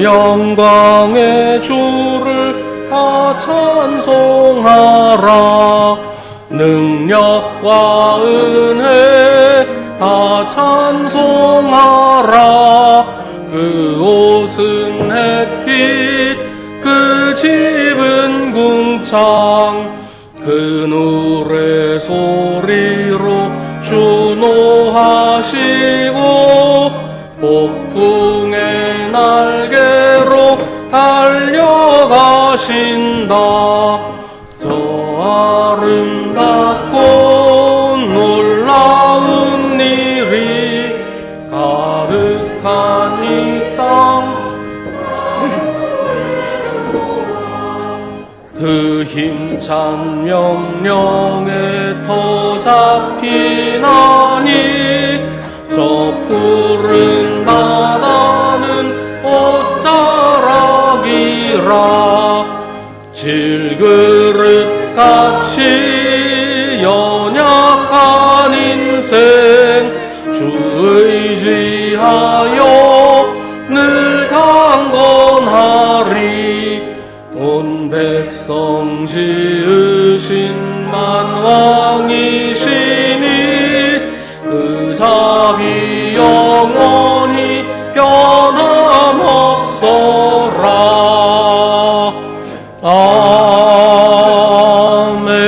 영광의 주를 다 찬송하라. 능력과 은혜 다 찬송하라. 그 옷은 햇빛, 그 집은 궁창, 그 노래 소리로 주노하시고 폭풍의 날개로 달려가신다. 저 아름답고 놀라운 일이 가득한 이 땅, 그 힘찬 명령에 터 잡히나니 저 푸른 바다는 옷자락이라. 질그릇같이 연약한 인생 주 의지하여 늘 강건하리. 온 백성 지으신 만왕이시니 그 자비 영원히 변함없어라. 아멘.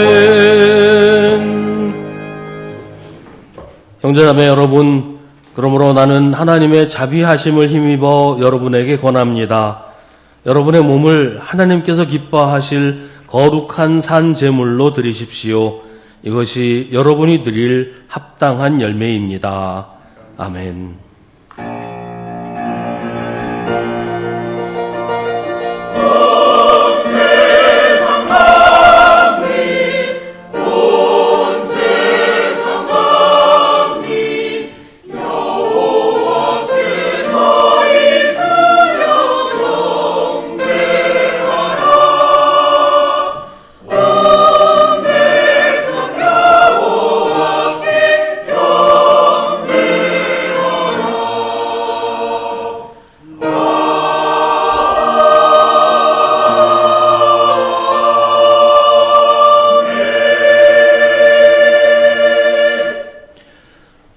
형제자매 여러분, 그러므로 나는 하나님의 자비하심을 힘입어 여러분에게 권합니다. 여러분의 몸을 하나님께서 기뻐하실 거룩한 산 제물로 드리십시오. 이것이 여러분이 드릴 합당한 열매입니다. 아멘.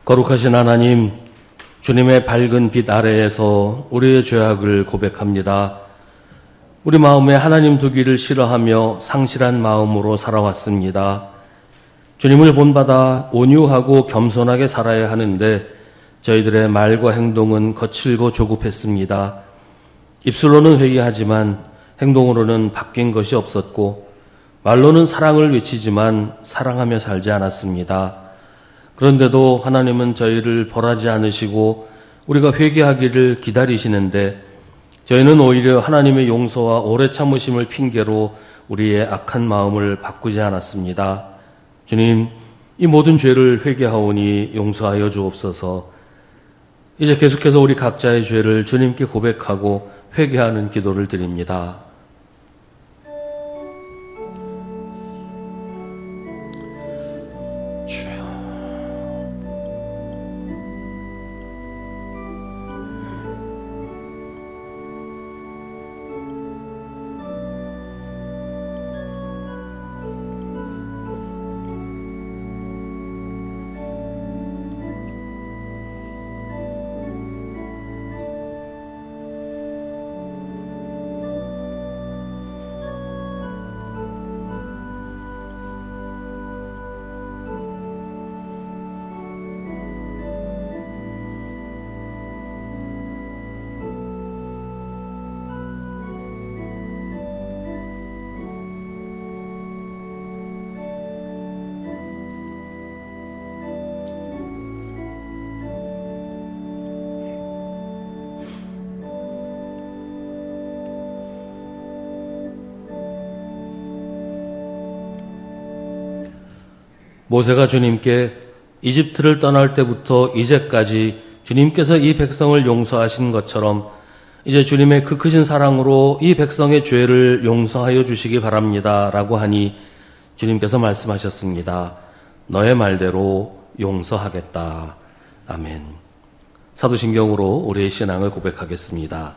거룩하신 하나님, 주님의 밝은 빛 아래에서 우리의 죄악을 고백합니다. 우리 마음에 하나님 두기를 싫어하며 상실한 마음으로 살아왔습니다. 주님을 본받아 온유하고 겸손하게 살아야 하는데 저희들의 말과 행동은 거칠고 조급했습니다. 입술로는 회개하지만 행동으로는 바뀐 것이 없었고 말로는 사랑을 외치지만 사랑하며 살지 않았습니다. 그런데도 하나님은 저희를 벌하지 않으시고 우리가 회개하기를 기다리시는데 저희는 오히려 하나님의 용서와 오래 참으심을 핑계로 우리의 악한 마음을 바꾸지 않았습니다. 주님, 이 모든 죄를 회개하오니 용서하여 주옵소서. 이제 계속해서 우리 각자의 죄를 주님께 고백하고 회개하는 기도를 드립니다. 모세가 주님께 이집트를 떠날 때부터 이제까지 주님께서 이 백성을 용서하신 것처럼 이제 주님의 그 크신 사랑으로 이 백성의 죄를 용서하여 주시기 바랍니다. 라고 하니 주님께서 말씀하셨습니다. 너의 말대로 용서하겠다. 아멘. 사도신경으로 우리의 신앙을 고백하겠습니다.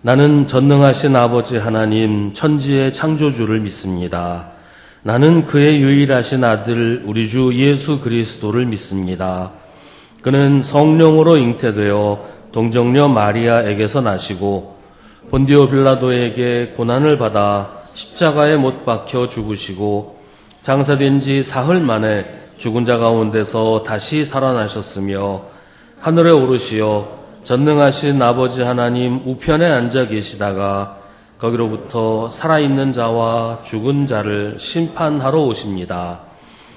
나는 전능하신 아버지 하나님 천지의 창조주를 믿습니다. 나는 그의 유일하신 아들 우리 주 예수 그리스도를 믿습니다. 그는 성령으로 잉태되어 동정녀 마리아에게서 나시고 본디오 빌라도에게 고난을 받아 십자가에 못 박혀 죽으시고 장사된 지 사흘 만에 죽은 자 가운데서 다시 살아나셨으며 하늘에 오르시어 전능하신 아버지 하나님 우편에 앉아 계시다가 거기로부터 살아있는 자와 죽은 자를 심판하러 오십니다.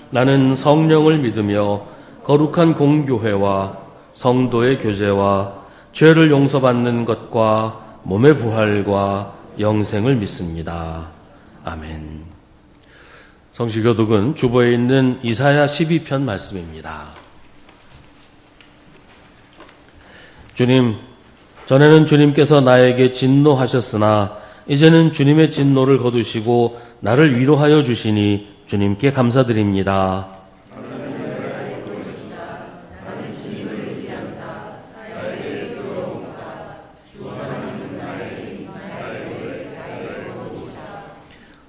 나는 성령을 믿으며 거룩한 공교회와 성도의 교제와 죄를 용서받는 것과 몸의 부활과 영생을 믿습니다. 아멘. 성시교독은 주보에 있는 이사야 12편 말씀입니다. 주님, 전에는 주님께서 나에게 진노하셨으나 이제는 주님의 진노를 거두시고 나를 위로하여 주시니 주님께 감사드립니다.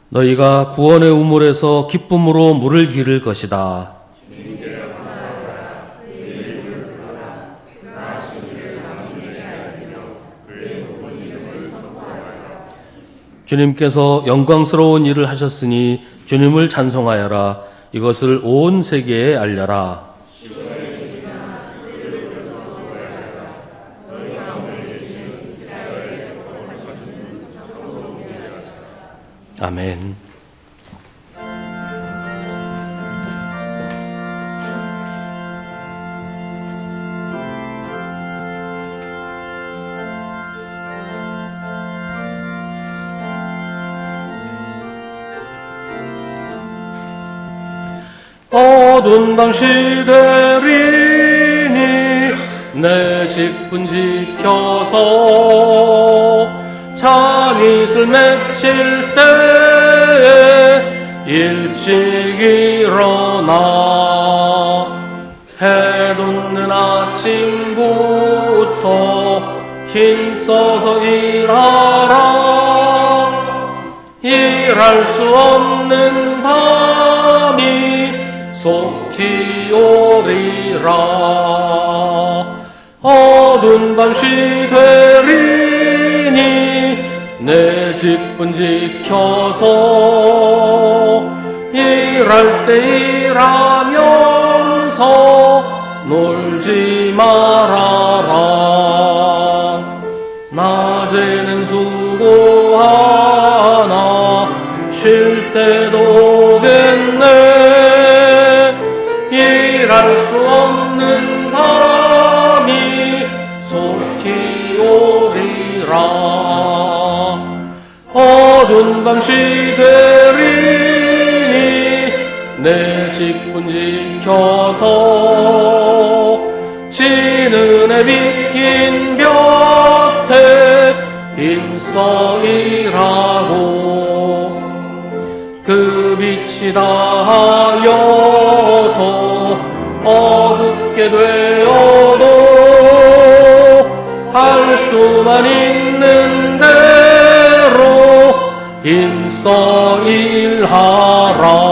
너희가 구원의 우물에서 기쁨으로 물을 기를 것이다. 주님께서 영광스러운 일을 하셨으니 주님을 찬송하여라. 이것을 온 세계에 알려라. 아멘. 어두운 밤 시되리니 내 직분 지켜서 찬이슬 맺힐 때에 일찍 일어나 해 돋는 아침부터 힘써서 일하라. 일할 수 없는 밤이 속히 오리라. 어두운 밤 시되리니 내 직분 지켜서 일할 때 일하면서 놀지 말아라. 낮에는 수고하나 쉴 때도 오겠네. 일할 수 없는 밤이 속히 오리라. 어두운 밤 시되리니 내 직분 지켜서 지는 해 비킨 볕에 힘써 일하고 그 빛이 닿아여서 어둡게 되어도 할 수만 있는 대로 힘써 일하라.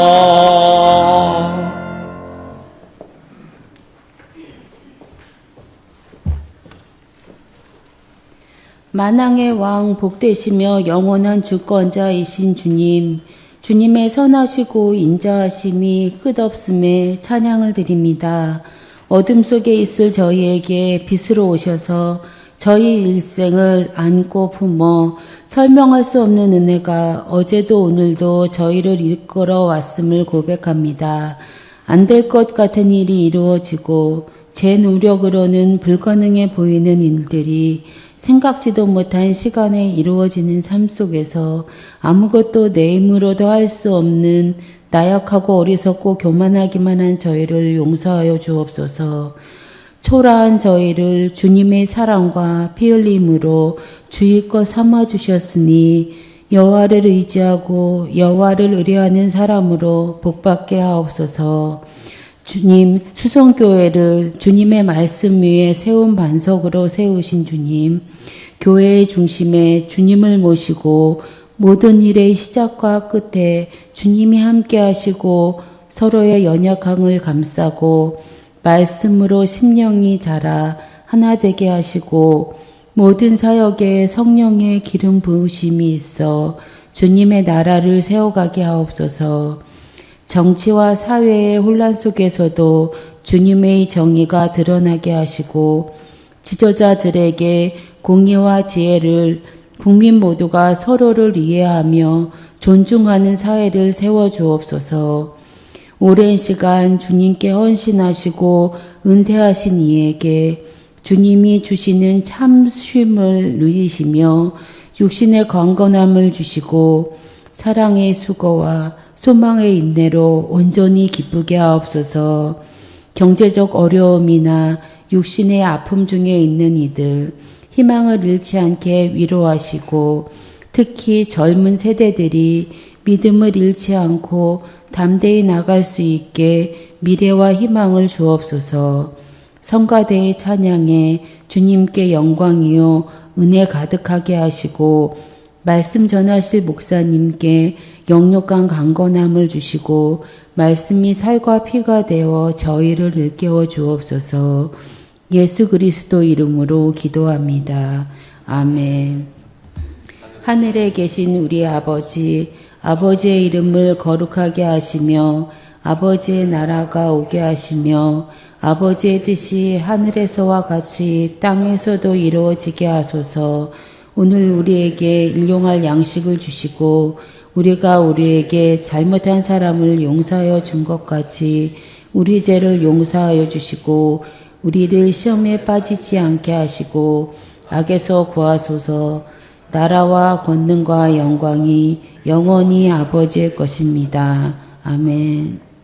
만왕의 왕 복되시며 영원한 주권자이신 주님, 주님의 선하시고 인자하심이 끝없음에 찬양을 드립니다. 어둠 속에 있을 저희에게 빛으로 오셔서 저희 일생을 안고 품어 설명할 수 없는 은혜가 어제도 오늘도 저희를 이끌어 왔음을 고백합니다. 안 될 것 같은 일이 이루어지고 제 노력으로는 불가능해 보이는 일들이 생각지도 못한 시간에 이루어지는 삶 속에서 아무것도 내 힘으로도 할 수 없는 나약하고 어리석고 교만하기만 한 저희를 용서하여 주옵소서. 초라한 저희를 주님의 사랑과 피 흘림으로 주의 것 삼아 주셨으니 여호와를 의지하고 여호와를 의뢰하는 사람으로 복받게 하옵소서. 주님, 수성교회를 주님의 말씀 위에 세운 반석으로 세우신 주님, 교회의 중심에 주님을 모시고 모든 일의 시작과 끝에 주님이 함께 하시고 서로의 연약함을 감싸고 말씀으로 심령이 자라 하나 되게 하시고 모든 사역에 성령의 기름 부으심이 있어 주님의 나라를 세워가게 하옵소서. 정치와 사회의 혼란 속에서도 주님의 정의가 드러나게 하시고 지도자들에게 공의와 지혜를 국민 모두가 서로를 이해하며 존중하는 사회를 세워주옵소서. 오랜 시간 주님께 헌신하시고 은퇴하신 이에게 주님이 주시는 참 쉼을 누리시며 육신의 강건함을 주시고 사랑의 수고와 소망의 인내로 온전히 기쁘게 하옵소서. 경제적 어려움이나 육신의 아픔 중에 있는 이들 희망을 잃지 않게 위로하시고 특히 젊은 세대들이 믿음을 잃지 않고 담대히 나갈 수 있게 미래와 희망을 주옵소서. 성가대의 찬양에 주님께 영광이요 은혜 가득하게 하시고 말씀 전하실 목사님께 영육간 강건함을 주시고 말씀이 살과 피가 되어 저희를 일깨워 주옵소서. 예수 그리스도 이름으로 기도합니다. 아멘. 하늘에 계신 우리 아버지, 아버지의 이름을 거룩하게 하시며 아버지의 나라가 오게 하시며 아버지의 뜻이 하늘에서와 같이 땅에서도 이루어지게 하소서. 오늘 우리에게 일용할 양식을 주시고 우리가 우리에게 잘못한 사람을 용서하여 준 것 같이 우리 죄를 용서하여 주시고 우리를 시험에 빠지지 않게 하시고 악에서 구하소서. 나라와 권능과 영광이 영원히 아버지의 것입니다. 아멘.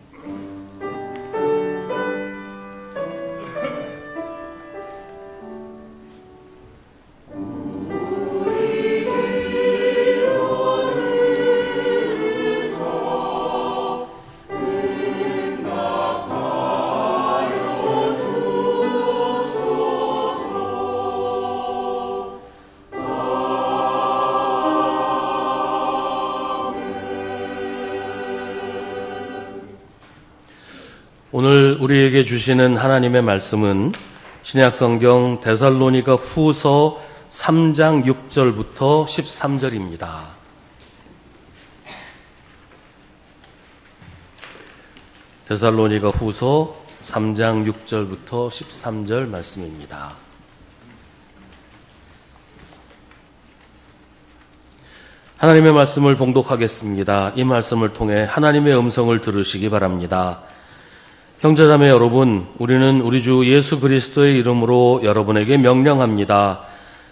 오늘 우리에게 주시는 하나님의 말씀은 신약 성경 데살로니가 후서 3장 6절부터 13절입니다. 데살로니가 후서 3장 6절부터 13절 말씀입니다. 하나님의 말씀을 봉독하겠습니다. 이 말씀을 통해 하나님의 음성을 들으시기 바랍니다. 형제자매 여러분, 우리는 우리 주 예수 그리스도의 이름으로 여러분에게 명령합니다.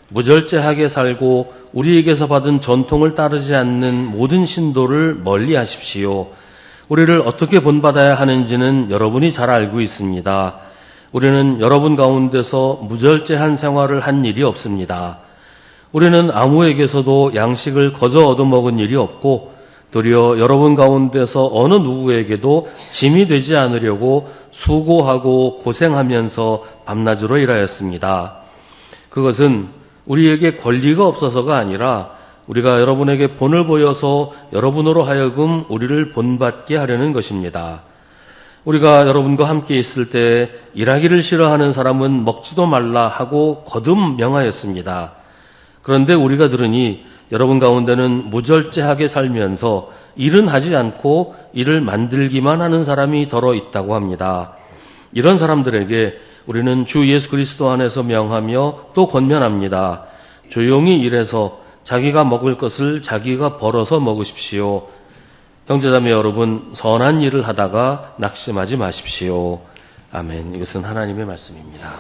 무절제하게 살고 우리에게서 받은 전통을 따르지 않는 모든 신도를 멀리 하십시오. 우리를 어떻게 본받아야 하는지는 여러분이 잘 알고 있습니다. 우리는 여러분 가운데서 무절제한 생활을 한 일이 없습니다. 우리는 아무에게서도 양식을 거저 얻어먹은 일이 없고 도리어 여러분 가운데서 어느 누구에게도 짐이 되지 않으려고 수고하고 고생하면서 밤낮으로 일하였습니다. 그것은 우리에게 권리가 없어서가 아니라 우리가 여러분에게 본을 보여서 여러분으로 하여금 우리를 본받게 하려는 것입니다. 우리가 여러분과 함께 있을 때 일하기를 싫어하는 사람은 먹지도 말라 하고 거듭 명하였습니다. 그런데 우리가 들으니 여러분 가운데는 무절제하게 살면서 일은 하지 않고 일을 만들기만 하는 사람이 더러 있다고 합니다. 이런 사람들에게 우리는 주 예수 그리스도 안에서 명하며 또 권면합니다. 조용히 일해서 자기가 먹을 것을 자기가 벌어서 먹으십시오. 형제자매 여러분, 선한 일을 하다가 낙심하지 마십시오. 아멘. 이것은 하나님의 말씀입니다.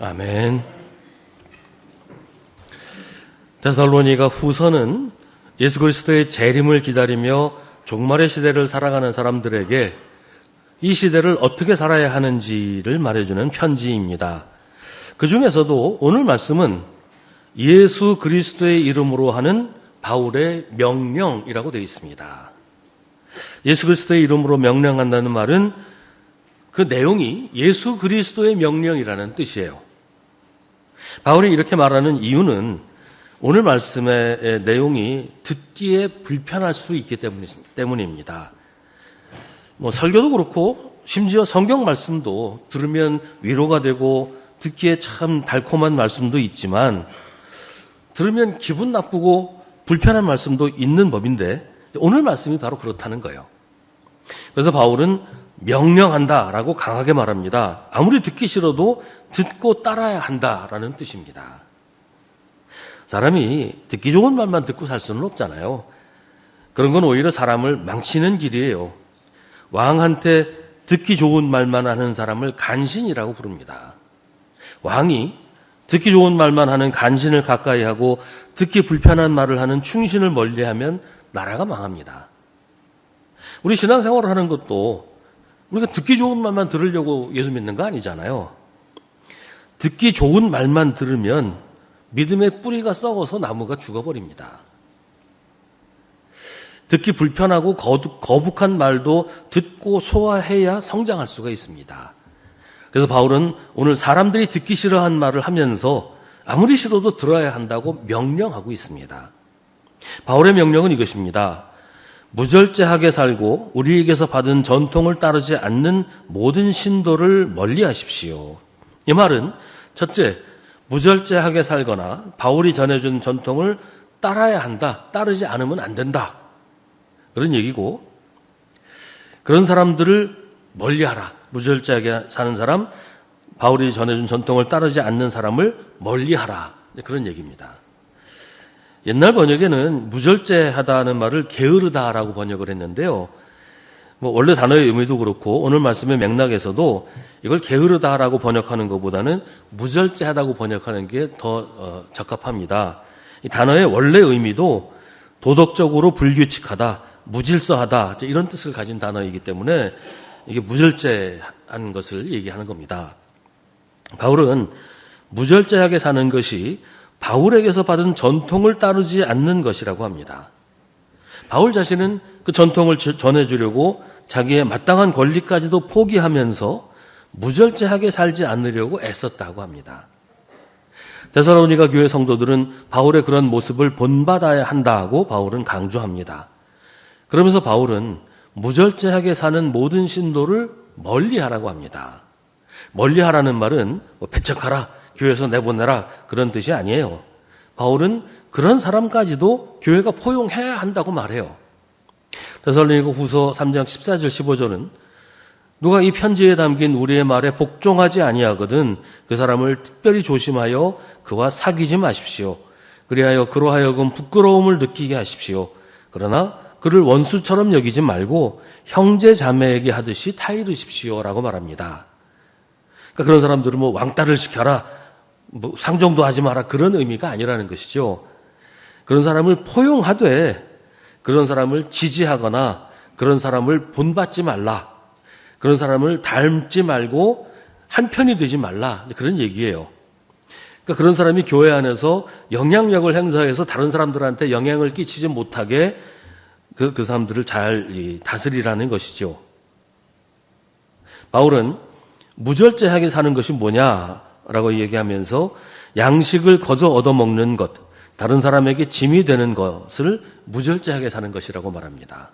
아멘. 데살로니가 후서는 예수 그리스도의 재림을 기다리며 종말의 시대를 살아가는 사람들에게 이 시대를 어떻게 살아야 하는지를 말해주는 편지입니다. 그 중에서도 오늘 말씀은 예수 그리스도의 이름으로 하는 바울의 명령이라고 되어 있습니다. 예수 그리스도의 이름으로 명령한다는 말은 그 내용이 예수 그리스도의 명령이라는 뜻이에요. 바울이 이렇게 말하는 이유는 오늘 말씀의 내용이 듣기에 불편할 수 있기 때문입니다. 설교도 그렇고 심지어 성경 말씀도 들으면 위로가 되고 듣기에 참 달콤한 말씀도 있지만 들으면 기분 나쁘고 불편한 말씀도 있는 법인데 오늘 말씀이 바로 그렇다는 거예요. 그래서 바울은 명령한다라고 강하게 말합니다. 아무리 듣기 싫어도 듣고 따라야 한다라는 뜻입니다. 사람이 듣기 좋은 말만 듣고 살 수는 없잖아요. 그런 건 오히려 사람을 망치는 길이에요. 왕한테 듣기 좋은 말만 하는 사람을 간신이라고 부릅니다. 왕이 듣기 좋은 말만 하는 간신을 가까이 하고 듣기 불편한 말을 하는 충신을 멀리하면 나라가 망합니다. 우리 신앙생활을 하는 것도 우리가 듣기 좋은 말만 들으려고 예수 믿는 거 아니잖아요. 듣기 좋은 말만 들으면 믿음의 뿌리가 썩어서 나무가 죽어버립니다. 듣기 불편하고 거북한 말도 듣고 소화해야 성장할 수가 있습니다. 그래서 바울은 오늘 사람들이 듣기 싫어한 말을 하면서 아무리 싫어도 들어야 한다고 명령하고 있습니다. 바울의 명령은 이것입니다. 무절제하게 살고 우리에게서 받은 전통을 따르지 않는 모든 신도를 멀리하십시오. 이 말은 첫째, 무절제하게 살거나 바울이 전해준 전통을 따라야 한다, 따르지 않으면 안 된다. 그런 얘기고 그런 사람들을 멀리하라. 무절제하게 사는 사람, 바울이 전해준 전통을 따르지 않는 사람을 멀리하라. 그런 얘기입니다. 옛날 번역에는 무절제하다는 말을 게으르다라고 번역을 했는데요. 원래 단어의 의미도 그렇고 오늘 말씀의 맥락에서도 이걸 게으르다라고 번역하는 것보다는 무절제하다고 번역하는 게 더 적합합니다. 이 단어의 원래 의미도 도덕적으로 불규칙하다, 무질서하다 이런 뜻을 가진 단어이기 때문에 이게 무절제한 것을 얘기하는 겁니다. 바울은 무절제하게 사는 것이 바울에게서 받은 전통을 따르지 않는 것이라고 합니다. 바울 자신은 그 전통을 전해주려고 자기의 마땅한 권리까지도 포기하면서 무절제하게 살지 않으려고 애썼다고 합니다. 데살로니가 교회 성도들은 바울의 그런 모습을 본받아야 한다고 바울은 강조합니다. 그러면서 바울은 무절제하게 사는 모든 신도를 멀리하라고 합니다. 멀리하라는 말은 배척하라, 교회에서 내보내라 그런 뜻이 아니에요. 바울은 그런 사람까지도 교회가 포용해야 한다고 말해요. 데살로니가 후서 3장 14절 15절은 누가 이 편지에 담긴 우리의 말에 복종하지 아니하거든 그 사람을 특별히 조심하여 그와 사귀지 마십시오. 그리하여 그로 하여금 부끄러움을 느끼게 하십시오. 그러나 그를 원수처럼 여기지 말고 형제 자매에게 하듯이 타이르십시오라고 말합니다. 그러니까 그런 사람들은 왕따를 시켜라, 상종도 하지 마라 그런 의미가 아니라는 것이죠. 그런 사람을 포용하되 그런 사람을 지지하거나 그런 사람을 본받지 말라. 그런 사람을 닮지 말고 한편이 되지 말라. 그런 얘기예요. 그러니까 그런 사람이 교회 안에서 영향력을 행사해서 다른 사람들한테 영향을 끼치지 못하게 그 사람들을 잘 다스리라는 것이죠. 바울은 무절제하게 사는 것이 뭐냐라고 얘기하면서 양식을 거저 얻어먹는 것, 다른 사람에게 짐이 되는 것을 무절제하게 사는 것이라고 말합니다.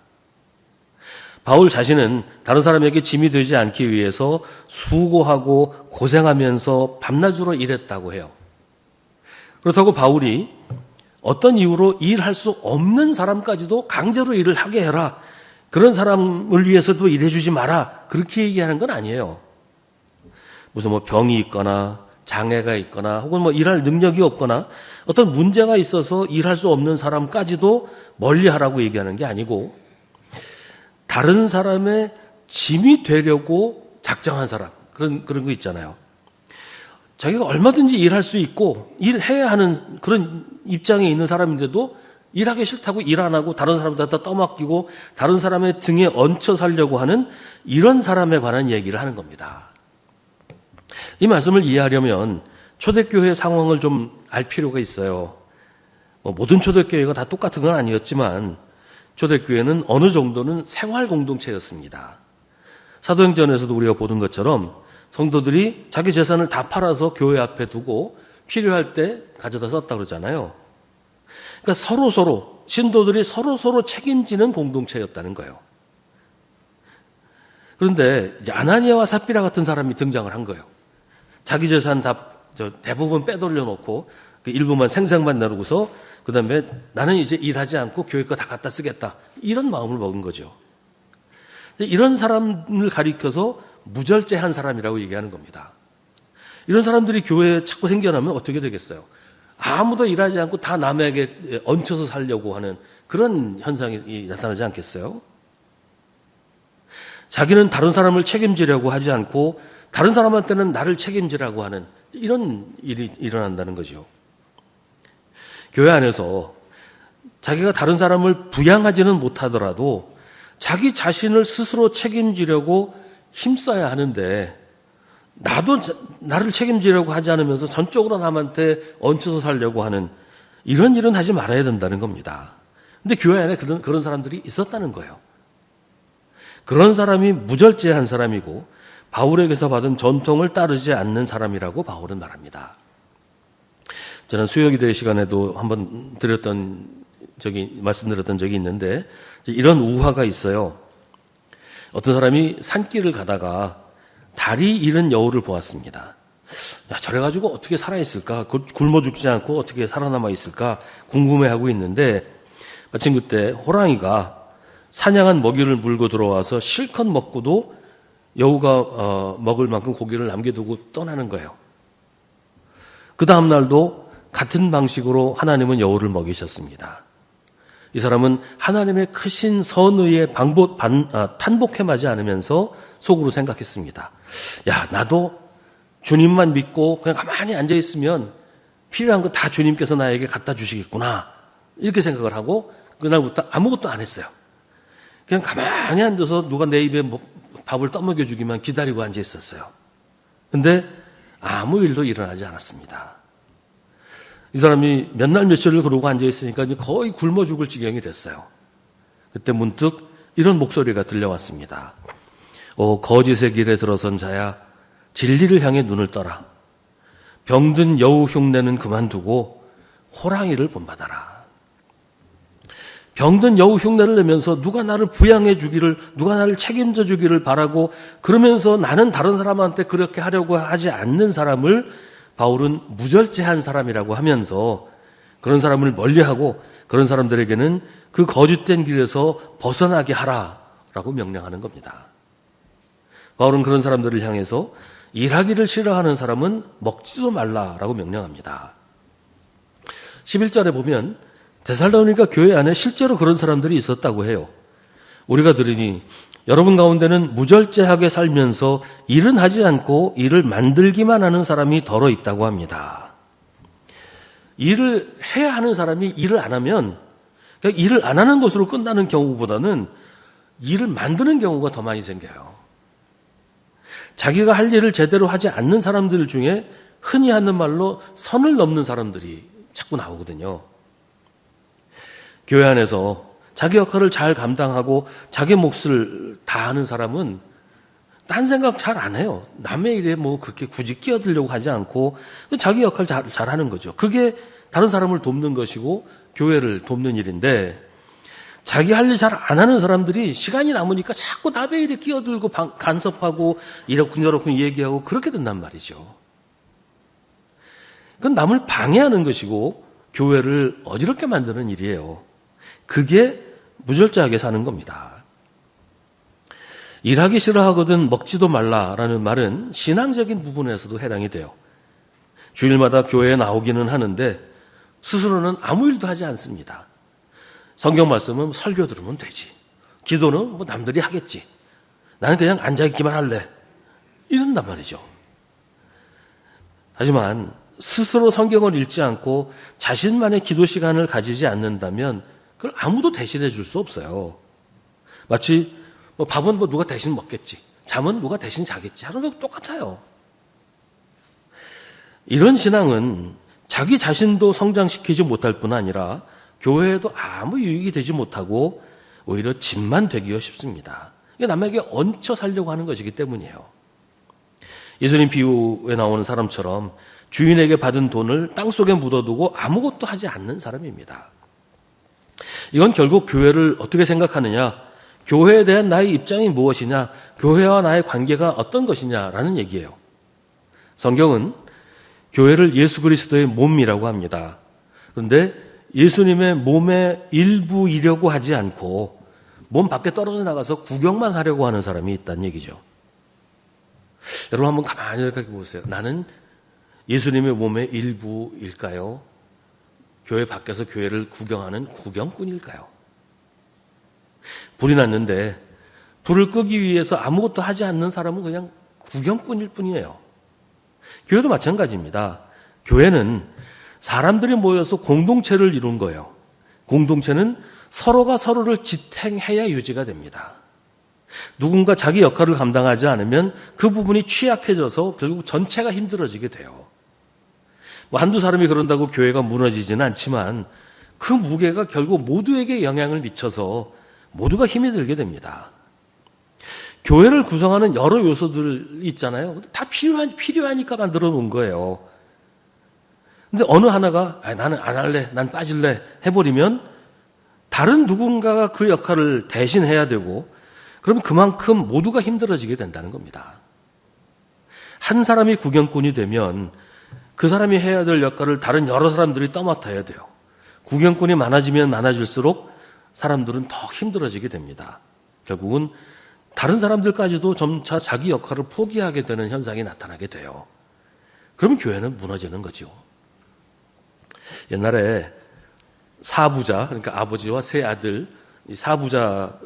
바울 자신은 다른 사람에게 짐이 되지 않기 위해서 수고하고 고생하면서 밤낮으로 일했다고 해요. 그렇다고 바울이 어떤 이유로 일할 수 없는 사람까지도 강제로 일을 하게 해라, 그런 사람을 위해서도 일해주지 마라, 그렇게 얘기하는 건 아니에요. 무슨 병이 있거나 장애가 있거나 혹은 일할 능력이 없거나 어떤 문제가 있어서 일할 수 없는 사람까지도 멀리하라고 얘기하는 게 아니고 다른 사람의 짐이 되려고 작정한 사람, 그런 거 있잖아요. 자기가 얼마든지 일할 수 있고 일해야 하는 그런 입장에 있는 사람인데도 일하기 싫다고 일 안 하고 다른 사람들한테 떠맡기고 다른 사람의 등에 얹혀 살려고 하는 이런 사람에 관한 얘기를 하는 겁니다. 이 말씀을 이해하려면 초대교회 상황을 좀 알 필요가 있어요. 모든 초대교회가 다 똑같은 건 아니었지만 초대교회는 어느 정도는 생활 공동체였습니다. 사도행전에서도 우리가 보는 것처럼 성도들이 자기 재산을 다 팔아서 교회 앞에 두고 필요할 때 가져다 썼다 그러잖아요. 그러니까 서로 신도들이 서로 책임지는 공동체였다는 거예요. 그런데 이제 아나니아와 삽비라 같은 사람이 등장을 한 거예요. 자기 재산 다 대부분 빼돌려 놓고 그 일부만 생색만 내놓고서 그다음에 나는 이제 일하지 않고 교회 거 다 갖다 쓰겠다. 이런 마음을 먹은 거죠. 이런 사람을 가리켜서 무절제한 사람이라고 얘기하는 겁니다. 이런 사람들이 교회에 자꾸 생겨나면 어떻게 되겠어요? 아무도 일하지 않고 다 남에게 얹혀서 살려고 하는 그런 현상이 나타나지 않겠어요? 자기는 다른 사람을 책임지려고 하지 않고 다른 사람한테는 나를 책임지라고 하는 이런 일이 일어난다는 거죠. 교회 안에서 자기가 다른 사람을 부양하지는 못하더라도 자기 자신을 스스로 책임지려고 힘써야 하는데 나도 나를 책임지려고 하지 않으면서 전적으로 남한테 얹혀서 살려고 하는 이런 일은 하지 말아야 된다는 겁니다. 근데 교회 안에 그런 사람들이 있었다는 거예요. 그런 사람이 무절제한 사람이고 바울에게서 받은 전통을 따르지 않는 사람이라고 바울은 말합니다. 저는 수요기도회 시간에도 한번 말씀드렸던 적이 있는데 이런 우화가 있어요. 어떤 사람이 산길을 가다가 다리 잃은 여우를 보았습니다. 야, 저래 가지고 어떻게 살아있을까? 굶어 죽지 않고 어떻게 살아남아 있을까? 궁금해하고 있는데 마침 그때 호랑이가 사냥한 먹이를 물고 들어와서 실컷 먹고도 여우가 먹을 만큼 고기를 남겨두고 떠나는 거예요. 그 다음 날도 같은 방식으로 하나님은 여우를 먹이셨습니다. 이 사람은 하나님의 크신 선의에 탄복해마지 않으면서 속으로 생각했습니다. 야, 나도 주님만 믿고 그냥 가만히 앉아있으면 필요한 거 다 주님께서 나에게 갖다 주시겠구나. 이렇게 생각을 하고 그날부터 아무것도 안 했어요. 그냥 가만히 앉아서 누가 내 입에 밥을 떠먹여주기만 기다리고 앉아있었어요. 근데 아무 일도 일어나지 않았습니다. 이 사람이 몇 날 며칠을 그러고 앉아있으니까 거의 굶어 죽을 지경이 됐어요. 그때 문득 이런 목소리가 들려왔습니다. 거짓의 길에 들어선 자야, 진리를 향해 눈을 떠라. 병든 여우 흉내는 그만두고 호랑이를 본받아라. 병든 여우 흉내를 내면서 누가 나를 부양해 주기를, 누가 나를 책임져 주기를 바라고 그러면서 나는 다른 사람한테 그렇게 하려고 하지 않는 사람을 바울은 무절제한 사람이라고 하면서 그런 사람을 멀리하고 그런 사람들에게는 그 거짓된 길에서 벗어나게 하라라고 명령하는 겁니다. 바울은 그런 사람들을 향해서 일하기를 싫어하는 사람은 먹지도 말라라고 명령합니다. 11절에 보면 데살로니가 교회 안에 실제로 그런 사람들이 있었다고 해요. 우리가 들으니 여러분 가운데는 무절제하게 살면서 일은 하지 않고 일을 만들기만 하는 사람이 덜어 있다고 합니다. 일을 해야 하는 사람이 일을 안 하면 그러니까 일을 안 하는 것으로 끝나는 경우보다는 일을 만드는 경우가 더 많이 생겨요. 자기가 할 일을 제대로 하지 않는 사람들 중에 흔히 하는 말로 선을 넘는 사람들이 자꾸 나오거든요. 교회 안에서 자기 역할을 잘 감당하고 자기 몫을 다하는 사람은 딴 생각 잘 안 해요. 남의 일에 그렇게 굳이 끼어들려고 하지 않고 자기 역할 잘 하는 거죠. 그게 다른 사람을 돕는 것이고 교회를 돕는 일인데 자기 할 일 잘 안 하는 사람들이 시간이 남으니까 자꾸 남의 일에 끼어들고 간섭하고 이렇게 얘기하고 그렇게 된단 말이죠. 그건 남을 방해하는 것이고 교회를 어지럽게 만드는 일이에요. 그게 무절제하게 사는 겁니다. 일하기 싫어하거든 먹지도 말라라는 말은 신앙적인 부분에서도 해당이 돼요. 주일마다 교회에 나오기는 하는데 스스로는 아무 일도 하지 않습니다. 성경 말씀은 설교 들으면 되지. 기도는 남들이 하겠지. 나는 그냥 앉아있기만 할래. 이런단 말이죠. 하지만 스스로 성경을 읽지 않고 자신만의 기도 시간을 가지지 않는다면 그걸 아무도 대신해 줄 수 없어요. 마치 밥은 누가 대신 먹겠지, 잠은 누가 대신 자겠지 하는 거 똑같아요. 이런 신앙은 자기 자신도 성장시키지 못할 뿐 아니라 교회에도 아무 유익이 되지 못하고 오히려 짐만 되기가 쉽습니다. 이게 남에게 얹혀 살려고 하는 것이기 때문이에요. 예수님 비유에 나오는 사람처럼 주인에게 받은 돈을 땅속에 묻어두고 아무것도 하지 않는 사람입니다. 이건 결국 교회를 어떻게 생각하느냐, 교회에 대한 나의 입장이 무엇이냐, 교회와 나의 관계가 어떤 것이냐라는 얘기예요. 성경은 교회를 예수 그리스도의 몸이라고 합니다. 그런데 예수님의 몸의 일부이려고 하지 않고 몸 밖에 떨어져 나가서 구경만 하려고 하는 사람이 있다는 얘기죠. 여러분 한번 가만히 생각해 보세요. 나는 예수님의 몸의 일부일까요? 교회 밖에서 교회를 구경하는 구경꾼일까요? 불이 났는데 불을 끄기 위해서 아무것도 하지 않는 사람은 그냥 구경꾼일 뿐이에요. 교회도 마찬가지입니다. 교회는 사람들이 모여서 공동체를 이룬 거예요. 공동체는 서로가 서로를 지탱해야 유지가 됩니다. 누군가 자기 역할을 감당하지 않으면 그 부분이 취약해져서 결국 전체가 힘들어지게 돼요. 한두 사람이 그런다고 교회가 무너지지는 않지만 그 무게가 결국 모두에게 영향을 미쳐서 모두가 힘이 들게 됩니다. 교회를 구성하는 여러 요소들 있잖아요. 다 필요하니까 만들어 놓은 거예요. 근데 어느 하나가 나는 안 할래, 난 빠질래 해버리면 다른 누군가가 그 역할을 대신해야 되고 그러면 그만큼 모두가 힘들어지게 된다는 겁니다. 한 사람이 구경꾼이 되면 그 사람이 해야 될 역할을 다른 여러 사람들이 떠맡아야 돼요. 구경꾼이 많아지면 많아질수록 사람들은 더 힘들어지게 됩니다. 결국은 다른 사람들까지도 점차 자기 역할을 포기하게 되는 현상이 나타나게 돼요. 그러면 교회는 무너지는 거죠. 옛날에 사부자, 그러니까 아버지와 세 아들, 이 사부자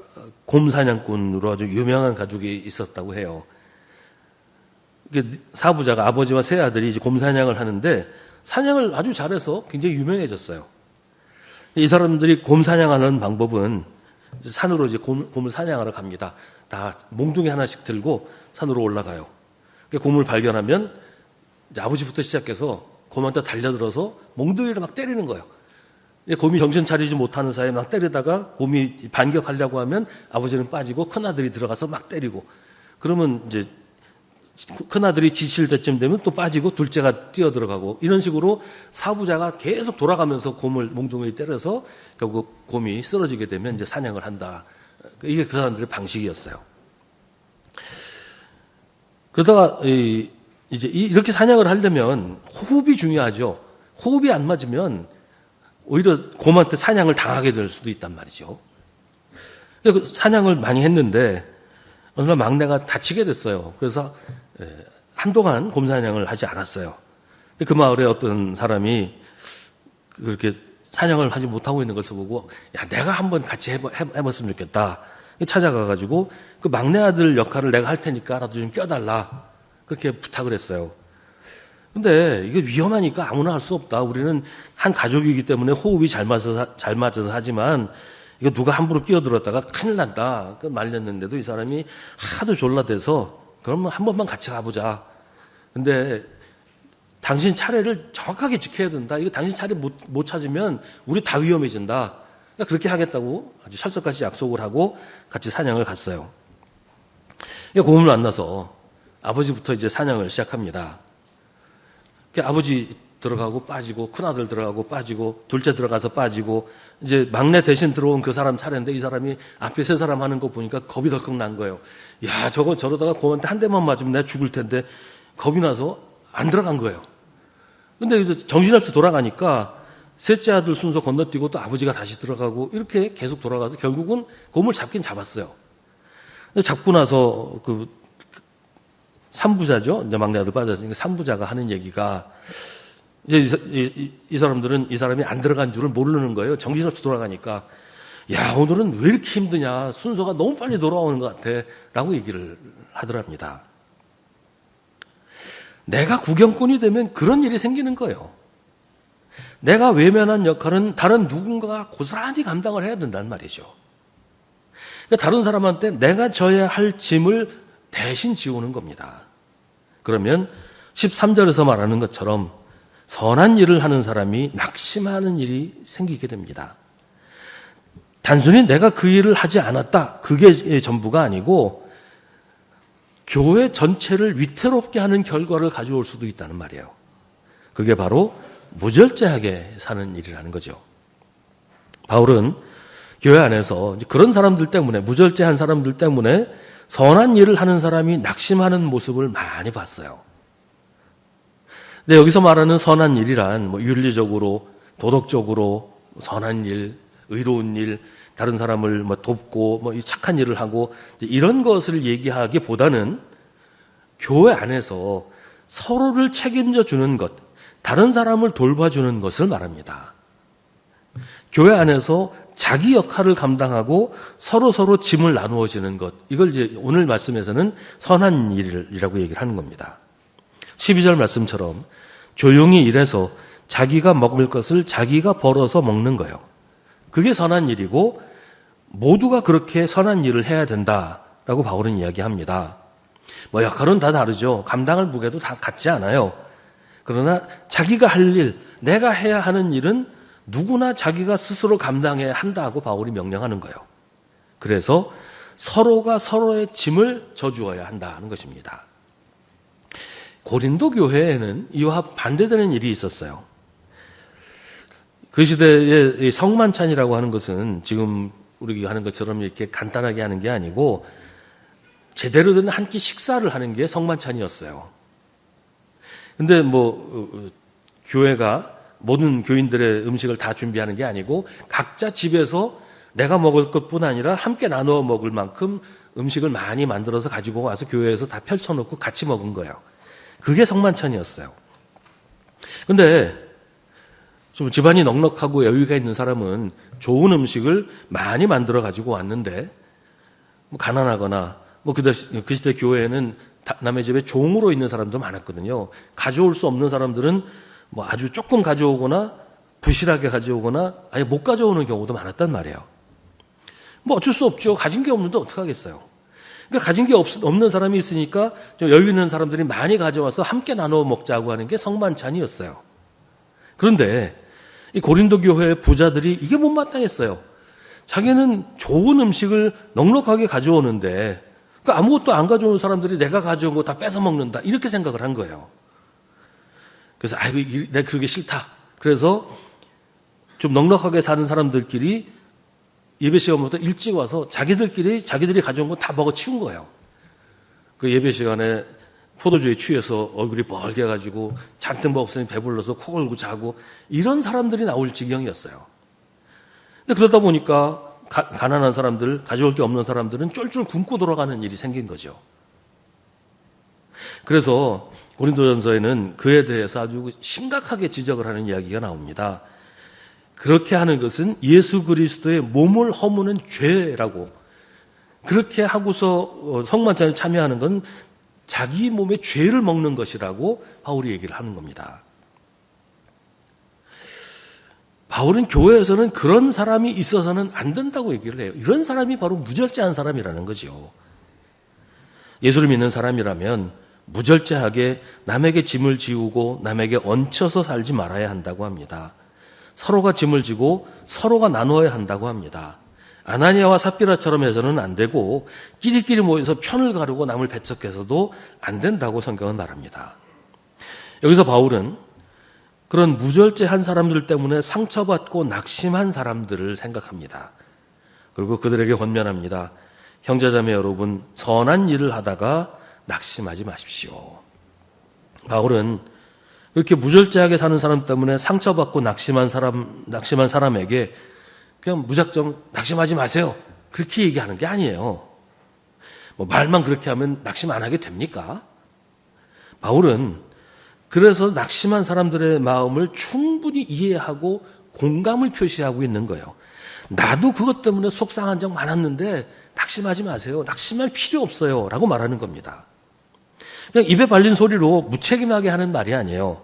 곰사냥꾼으로 아주 유명한 가족이 있었다고 해요. 사부자가 아버지와 세 아들이 이제 곰사냥을 하는데 사냥을 아주 잘해서 굉장히 유명해졌어요. 이 사람들이 곰사냥하는 방법은 산으로 이제 곰을 사냥하러 갑니다. 다 몽둥이 하나씩 들고 산으로 올라가요. 곰을 발견하면 이제 아버지부터 시작해서 곰한테 달려들어서 몽둥이를 막 때리는 거예요. 곰이 정신 차리지 못하는 사이에 막 때리다가 곰이 반격하려고 하면 아버지는 빠지고 큰아들이 들어가서 막 때리고 그러면 이제 큰아들이 지칠 때쯤 되면 또 빠지고 둘째가 뛰어들어가고 이런 식으로 사부자가 계속 돌아가면서 곰을 몽둥이 때려서 결국 곰이 쓰러지게 되면 이제 사냥을 한다. 이게 그 사람들의 방식이었어요. 그러다가 이제 이렇게 사냥을 하려면 호흡이 중요하죠. 호흡이 안 맞으면 오히려 곰한테 사냥을 당하게 될 수도 있단 말이죠. 사냥을 많이 했는데 어느 날 막내가 다치게 됐어요. 그래서 한동안 곰 사냥을 하지 않았어요. 그 마을에 어떤 사람이 그렇게 사냥을 하지 못하고 있는 것을 보고 야 내가 한번 같이 해봤으면 좋겠다. 찾아가가지고 그 막내 아들 역할을 내가 할 테니까 나도 좀 껴달라. 그렇게 부탁을 했어요. 근데 이게 위험하니까 아무나 할 수 없다. 우리는 한 가족이기 때문에 호흡이 잘 맞아서 하지만 이거 누가 함부로 끼어들었다가 큰일 난다. 말렸는데도 이 사람이 하도 졸라대서 그러면 한 번만 같이 가보자. 근데 당신 차례를 정확하게 지켜야 된다. 이거 당신 차례 못 찾으면 우리 다 위험해진다. 그러니까 그렇게 하겠다고 아주 철석같이 약속을 하고 같이 사냥을 갔어요. 곰을 만나서 아버지부터 이제 사냥을 시작합니다. 아버지 들어가고 빠지고 큰아들 들어가고 빠지고 둘째 들어가서 빠지고 이제 막내 대신 들어온 그 사람 차례인데 이 사람이 앞에 세 사람 하는 거 보니까 겁이 덜컥 난 거예요. 야 저거 저러다가 곰한테 한 대만 맞으면 내가 죽을 텐데 겁이 나서 안 들어간 거예요. 근데 이제 정신없이 돌아가니까 셋째 아들 순서 건너뛰고 또 아버지가 다시 들어가고 이렇게 계속 돌아가서 결국은 곰을 잡긴 잡았어요. 잡고 나서 그 삼부자죠. 이제 막내 아들 빠졌으니까 삼부자가 하는 얘기가 이제 이 사람들은 이 사람이 안 들어간 줄을 모르는 거예요. 정신없이 돌아가니까 야 오늘은 왜 이렇게 힘드냐. 순서가 너무 빨리 돌아오는 것 같아. 라고 얘기를 하더랍니다. 내가 구경꾼이 되면 그런 일이 생기는 거예요. 내가 외면한 역할은 다른 누군가가 고스란히 감당을 해야 된단 말이죠. 그러니까 다른 사람한테 내가 져야 할 짐을 대신 지우는 겁니다. 그러면 13절에서 말하는 것처럼 선한 일을 하는 사람이 낙심하는 일이 생기게 됩니다. 단순히 내가 그 일을 하지 않았다, 그게 전부가 아니고 교회 전체를 위태롭게 하는 결과를 가져올 수도 있다는 말이에요. 그게 바로 무절제하게 사는 일이라는 거죠. 바울은 교회 안에서 그런 사람들 때문에, 무절제한 사람들 때문에 선한 일을 하는 사람이 낙심하는 모습을 많이 봤어요. 근데 여기서 말하는 선한 일이란 윤리적으로, 도덕적으로 선한 일, 의로운 일, 다른 사람을 돕고 착한 일을 하고 이런 것을 얘기하기보다는 교회 안에서 서로를 책임져 주는 것, 다른 사람을 돌봐주는 것을 말합니다. 교회 안에서 자기 역할을 감당하고 서로 짐을 나누어지는 것, 이걸 이제 오늘 말씀에서는 선한 일이라고 얘기를 하는 겁니다. 12절 말씀처럼 조용히 일해서 자기가 먹을 것을 자기가 벌어서 먹는 거예요. 그게 선한 일이고 모두가 그렇게 선한 일을 해야 된다라고 바울은 이야기합니다. 역할은 다 다르죠. 감당할 무게도 다 같지 않아요. 그러나 자기가 할 일, 내가 해야 하는 일은 누구나 자기가 스스로 감당해야 한다고 바울이 명령하는 거예요. 그래서 서로가 서로의 짐을 져주어야 한다는 것입니다. 고린도 교회에는 이와 반대되는 일이 있었어요. 그 시대의 성만찬이라고 하는 것은 지금 우리가 하는 것처럼 이렇게 간단하게 하는 게 아니고 제대로 된 한 끼 식사를 하는 게 성만찬이었어요. 근데 교회가 모든 교인들의 음식을 다 준비하는 게 아니고 각자 집에서 내가 먹을 것뿐 아니라 함께 나누어 먹을 만큼 음식을 많이 만들어서 가지고 와서 교회에서 다 펼쳐놓고 같이 먹은 거예요. 그게 성만찬이었어요. 근데 좀 집안이 넉넉하고 여유가 있는 사람은 좋은 음식을 많이 만들어 가지고 왔는데 가난하거나 그 시대 교회에는 남의 집에 종으로 있는 사람도 많았거든요. 가져올 수 없는 사람들은 아주 조금 가져오거나 부실하게 가져오거나 아예 못 가져오는 경우도 많았단 말이에요. 어쩔 수 없죠. 가진 게 없는데 어떡하겠어요. 그러니까 가진 게 없는 사람이 있으니까 좀 여유 있는 사람들이 많이 가져와서 함께 나눠 먹자고 하는 게 성만찬이었어요. 그런데 이 고린도 교회의 부자들이 이게 못마땅했어요. 자기는 좋은 음식을 넉넉하게 가져오는데 아무것도 안 가져오는 사람들이 내가 가져온 거 다 뺏어 먹는다, 이렇게 생각을 한 거예요. 그래서 내가 그게 싫다. 그래서 좀 넉넉하게 사는 사람들끼리 예배 시간부터 일찍 와서 자기들이 가져온 거 다 먹어 치운 거예요. 그 예배 시간에 포도주에 취해서 얼굴이 뻘게 가지고 잔뜩 먹었으니 배불러서 코 골고 자고 이런 사람들이 나올 지경이었어요. 근데 그러다 보니까 가난한 사람들, 가져올 게 없는 사람들은 쫄쫄 굶고 돌아가는 일이 생긴 거죠. 그래서 고린도전서에는 그에 대해서 아주 심각하게 지적을 하는 이야기가 나옵니다. 그렇게 하는 것은 예수 그리스도의 몸을 허무는 죄라고, 그렇게 하고서 성만찬에 참여하는 건 자기 몸의 죄를 먹는 것이라고 바울이 얘기를 하는 겁니다. 바울은 교회에서는 그런 사람이 있어서는 안 된다고 얘기를 해요. 이런 사람이 바로 무절제한 사람이라는 거죠. 예수를 믿는 사람이라면 무절제하게 남에게 짐을 지우고 남에게 얹혀서 살지 말아야 한다고 합니다. 서로가 짐을 지고 서로가 나누어야 한다고 합니다. 아나니아와 삽비라처럼 해서는 안 되고 끼리끼리 모여서 편을 가르고 남을 배척해서도 안 된다고 성경은 말합니다. 여기서 바울은 그런 무절제한 사람들 때문에 상처받고 낙심한 사람들을 생각합니다. 그리고 그들에게 권면합니다. 형제자매 여러분, 선한 일을 하다가 낙심하지 마십시오. 바울은 그렇게 무절제하게 사는 사람 때문에 상처받고 낙심한 사람에게 그냥 무작정 낙심하지 마세요, 그렇게 얘기하는 게 아니에요. 말만 그렇게 하면 낙심 안 하게 됩니까? 바울은 그래서 낙심한 사람들의 마음을 충분히 이해하고 공감을 표시하고 있는 거예요. 나도 그것 때문에 속상한 적 많았는데 낙심하지 마세요. 낙심할 필요 없어요. 라고 말하는 겁니다. 그냥 입에 발린 소리로 무책임하게 하는 말이 아니에요.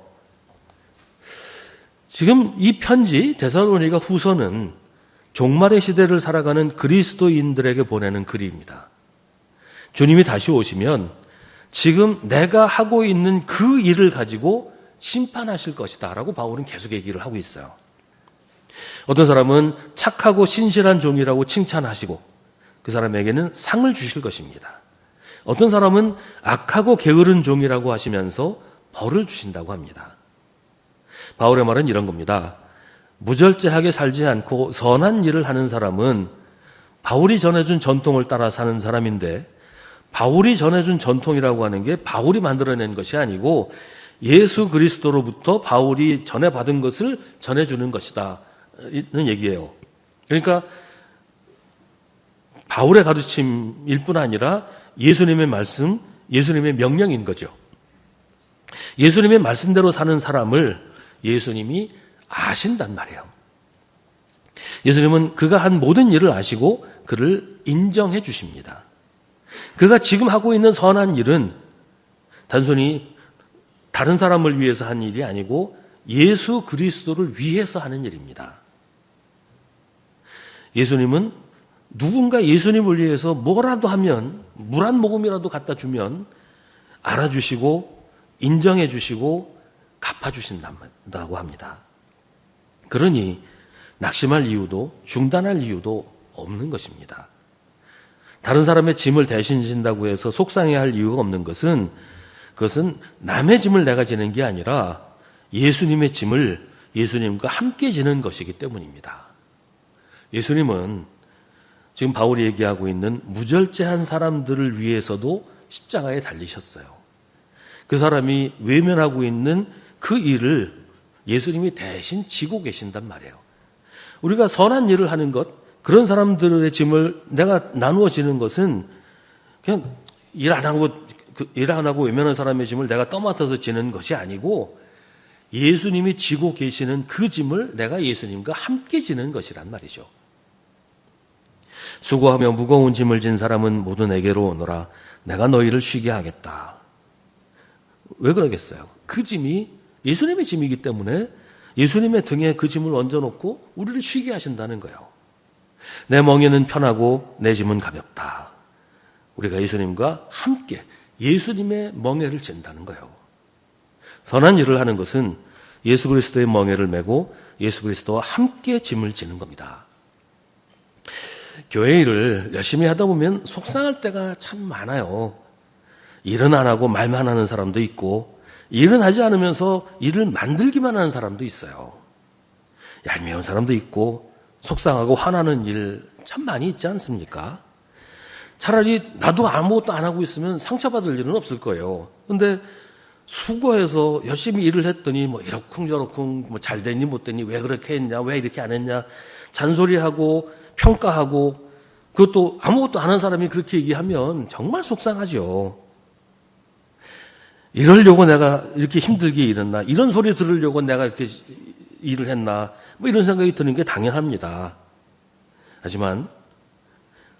지금 이 편지 데살로니가 후서는 종말의 시대를 살아가는 그리스도인들에게 보내는 글입니다. 주님이 다시 오시면 지금 내가 하고 있는 그 일을 가지고 심판하실 것이다 라고 바울은 계속 얘기를 하고 있어요. 어떤 사람은 착하고 신실한 종이라고 칭찬하시고 그 사람에게는 상을 주실 것입니다. 어떤 사람은 악하고 게으른 종이라고 하시면서 벌을 주신다고 합니다. 바울의 말은 이런 겁니다. 무절제하게 살지 않고 선한 일을 하는 사람은 바울이 전해준 전통을 따라 사는 사람인데, 바울이 전해준 전통이라고 하는 게 바울이 만들어낸 것이 아니고 예수 그리스도로부터 바울이 전해받은 것을 전해주는 것이다 는 얘기예요. 그러니까 바울의 가르침일 뿐 아니라 예수님의 말씀, 예수님의 명령인 거죠. 예수님의 말씀대로 사는 사람을 예수님이 아신단 말이에요. 예수님은 그가 한 모든 일을 아시고 그를 인정해 주십니다. 그가 지금 하고 있는 선한 일은 단순히 다른 사람을 위해서 한 일이 아니고 예수 그리스도를 위해서 하는 일입니다. 예수님은 누군가 예수님을 위해서 뭐라도 하면, 물 한 모금이라도 갖다 주면 알아주시고 인정해 주시고 갚아주신다고 합니다. 그러니 낙심할 이유도 중단할 이유도 없는 것입니다. 다른 사람의 짐을 대신 진다고 해서 속상해할 이유가 없는 것은, 그것은 남의 짐을 내가 지는 게 아니라 예수님의 짐을 예수님과 함께 지는 것이기 때문입니다. 예수님은 지금 바울이 얘기하고 있는 무절제한 사람들을 위해서도 십자가에 달리셨어요. 그 사람이 외면하고 있는 그 일을 예수님이 대신 지고 계신단 말이에요. 우리가 선한 일을 하는 것, 그런 사람들의 짐을 내가 나누어 지는 것은 그냥 일 안 하고 외면한 사람의 짐을 내가 떠맡아서 지는 것이 아니고 예수님이 지고 계시는 그 짐을 내가 예수님과 함께 지는 것이란 말이죠. 수고하며 무거운 짐을 진 사람은 모두 내게로 오너라. 내가 너희를 쉬게 하겠다. 왜 그러겠어요? 그 짐이 예수님의 짐이기 때문에 예수님의 등에 그 짐을 얹어놓고 우리를 쉬게 하신다는 거예요. 내 멍에는 편하고 내 짐은 가볍다. 우리가 예수님과 함께 예수님의 멍에를 진다는 거예요. 선한 일을 하는 것은 예수 그리스도의 멍에를 메고 예수 그리스도와 함께 짐을 지는 겁니다. 교회 일을 열심히 하다 보면 속상할 때가 참 많아요. 일은 안 하고 말만 하는 사람도 있고, 일은 하지 않으면서 일을 만들기만 하는 사람도 있어요. 얄미운 사람도 있고 속상하고 화나는 일 참 많이 있지 않습니까? 차라리 나도 아무것도 안 하고 있으면 상처받을 일은 없을 거예요. 그런데 수고해서 열심히 일을 했더니 뭐 이러쿵저러쿵 뭐 잘 됐니 못 됐니, 왜 그렇게 했냐, 왜 이렇게 안 했냐, 잔소리하고 평가하고, 그것도 아무것도 안 한 사람이 그렇게 얘기하면 정말 속상하죠. 이러려고 내가 이렇게 힘들게 일했나, 이런 소리 들으려고 내가 이렇게 일을 했나, 뭐 이런 생각이 드는 게 당연합니다. 하지만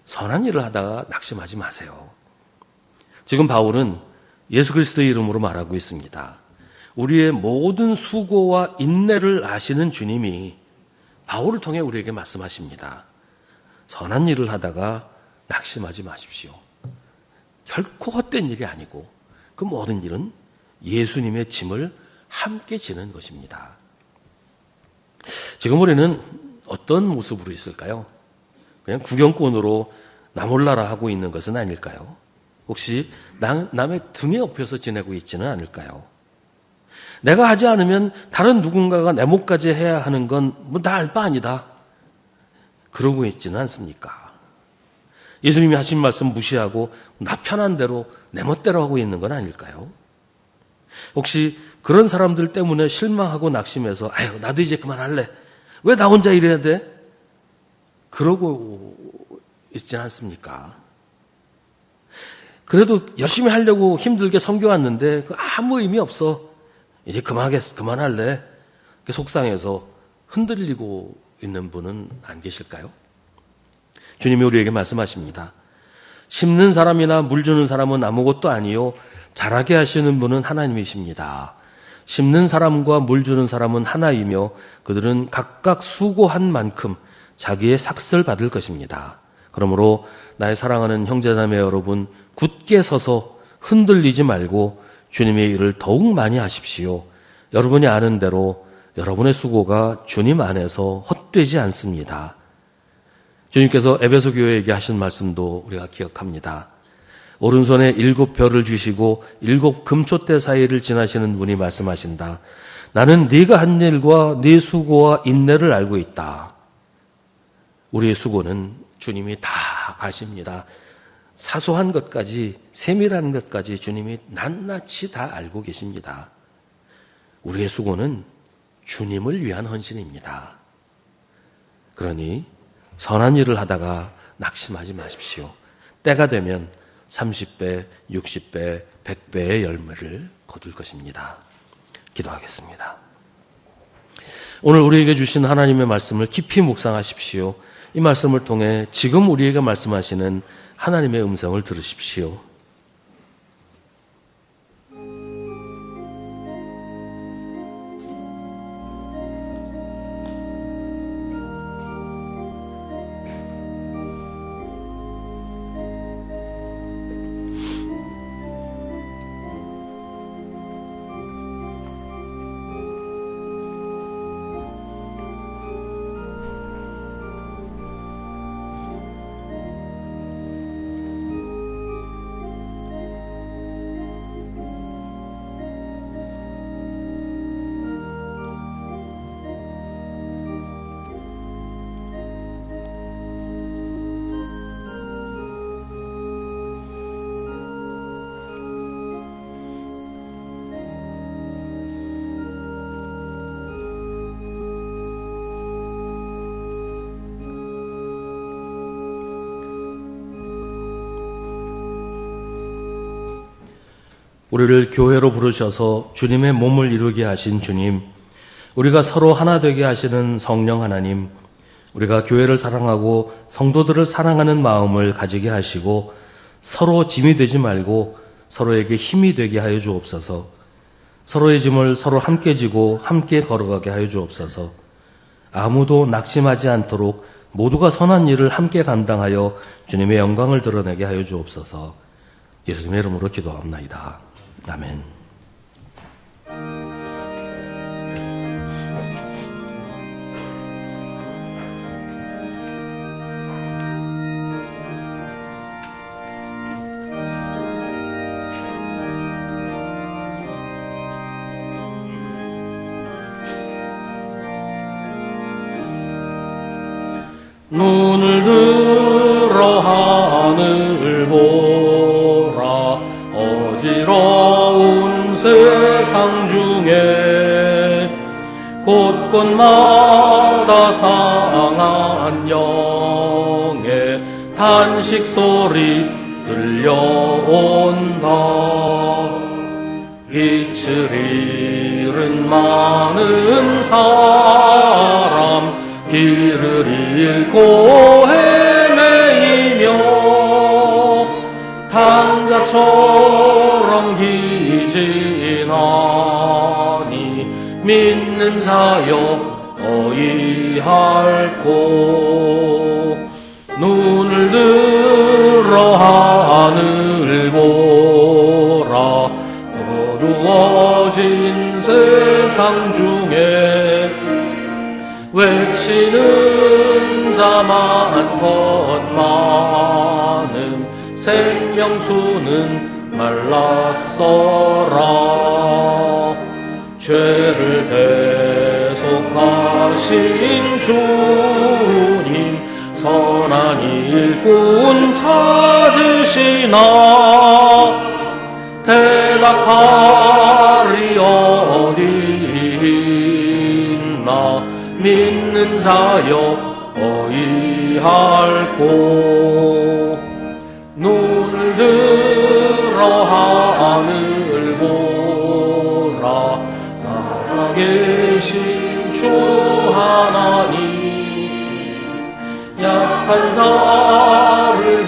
선한 일을 하다가 낙심하지 마세요. 지금 바울은 예수 그리스도의 이름으로 말하고 있습니다. 우리의 모든 수고와 인내를 아시는 주님이 바울을 통해 우리에게 말씀하십니다. 선한 일을 하다가 낙심하지 마십시오. 결코 헛된 일이 아니고 그 모든 일은 예수님의 짐을 함께 지는 것입니다. 지금 우리는 어떤 모습으로 있을까요? 그냥 구경꾼으로 나 몰라라 하고 있는 것은 아닐까요? 혹시 남의 등에 업혀서 지내고 있지는 않을까요? 내가 하지 않으면 다른 누군가가 내 몫까지 해야 하는 건 뭐 나 알 바 아니다. 그러고 있지는 않습니까? 예수님이 하신 말씀 무시하고 나 편한 대로 내 멋대로 하고 있는 건 아닐까요? 혹시 그런 사람들 때문에 실망하고 낙심해서 아유 나도 이제 그만할래. 왜 나 혼자 일해야 돼? 그러고 있지는 않습니까? 그래도 열심히 하려고 힘들게 섬겨왔는데 아무 의미 없어. 이제 그만할래. 속상해서 흔들리고 있는 분은 안 계실까요? 주님이 우리에게 말씀하십니다. 심는 사람이나 물 주는 사람은 아무것도 아니요 자라게 하시는 분은 하나님이십니다. 심는 사람과 물 주는 사람은 하나이며 그들은 각각 수고한 만큼 자기의 삭을 받을 것입니다. 그러므로 나의 사랑하는 형제자매 여러분, 굳게 서서 흔들리지 말고 주님의 일을 더욱 많이 하십시오. 여러분이 아는 대로 여러분의 수고가 주님 안에서 헛되지 않습니다. 주님께서 에베소 교회에게 하신 말씀도 우리가 기억합니다. 오른손에 7별을 주시고 7 금촛대 사이를 지나시는 분이 말씀하신다. 나는 네가 한 일과 네 수고와 인내를 알고 있다. 우리의 수고는 주님이 다 아십니다. 사소한 것까지, 세밀한 것까지 주님이 낱낱이 다 알고 계십니다. 우리의 수고는 주님을 위한 헌신입니다. 그러니 선한 일을 하다가 낙심하지 마십시오. 때가 되면 30배, 60배, 100배의 열매를 거둘 것입니다. 기도하겠습니다. 오늘 우리에게 주신 하나님의 말씀을 깊이 묵상하십시오. 이 말씀을 통해 지금 우리에게 말씀하시는 하나님의 음성을 들으십시오. 우리를 교회로 부르셔서 주님의 몸을 이루게 하신 주님, 우리가 서로 하나 되게 하시는 성령 하나님, 우리가 교회를 사랑하고 성도들을 사랑하는 마음을 가지게 하시고 서로 짐이 되지 말고 서로에게 힘이 되게 하여 주옵소서. 서로의 짐을 서로 함께 지고 함께 걸어가게 하여 주옵소서. 아무도 낙심하지 않도록 모두가 선한 일을 함께 감당하여 주님의 영광을 드러내게 하여 주옵소서. 예수님의 이름으로 기도합나이다. 아멘. 눈을 들어 하늘 보라. 어지러운 세상 중에 곳곳마다 상한 영의 탄식 소리 들려온다. 빛을 잃은 많은 사람, 길을 잃고 헤매이며 탕자처럼 기진하니 믿는 자여 어이할꼬. 눈을 들어 하늘 보라. 어두워진 세상 중에 외치는 자 많건만은 생명수는 말랐어라. 죄를 대속하신 주님, 선한 일꾼 찾으시나. 대답하리 어디 있나. 믿는 자여 어이할꼬. 눈을 들어 하늘 보라. 살아계신 주 하나님, 약한 자를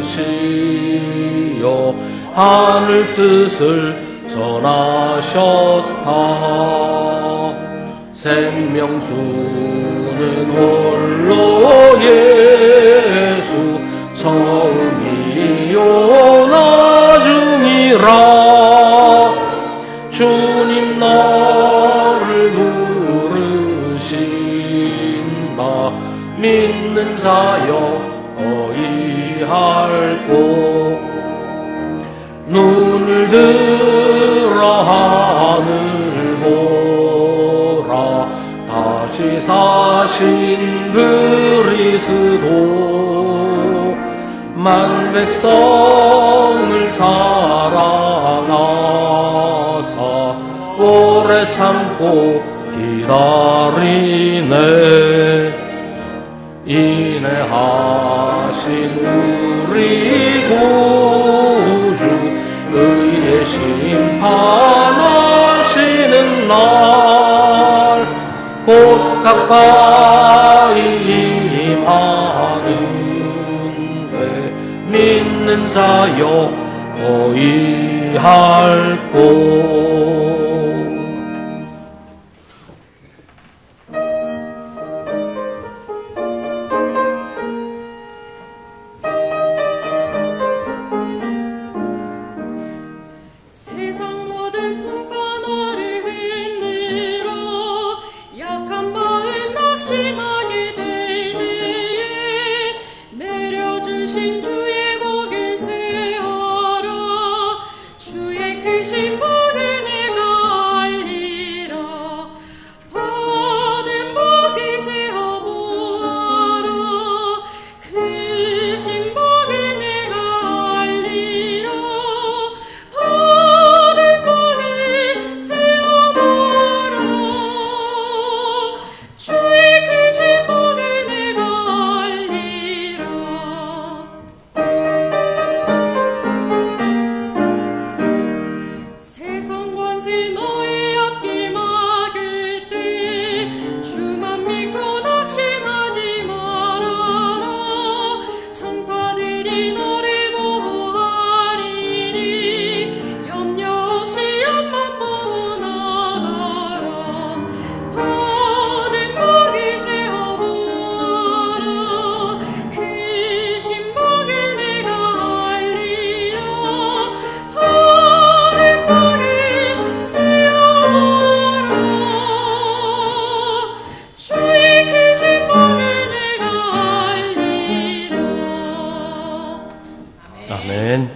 부르시어 하늘 뜻을 전하셨다. 생명수는 홀로 예수 처음이요 나중이라. 주님 너를 부르신다. 믿는 자여 어이할꼬. 눈을 들어 하늘 보라. 다시 사신 그리스도 만 백성을 사랑하사 오래 참고 기다리네. 인내하신 우리 구주 의의 심판하시는 날 곧 가까이 임하는데 믿는 자여 어이할꼬. 세상 모든 풍파 너를 흔들어 약한 마음 낙심하게 될 때에 내려주신 주의 복을 세어라. 주의 크신 복을 내가 알리라. 받은 복을 세어보아라. 크신 복을 내가 알리라. 받은 복을 세어보아라. 주의 크신 복을 내가 알리라. 세상 권세 너의 앞길 막을 때 주만 믿고 낙심하지 말아라. 천사들이 너를 보호하리니 염려 없이 앞만 보고 나가라. 받은 복을 세어보아라. 크신 복을 내가 알리라. 받은 복을 세어보아라. 주의 크신 복을 내가 알리라. 아멘.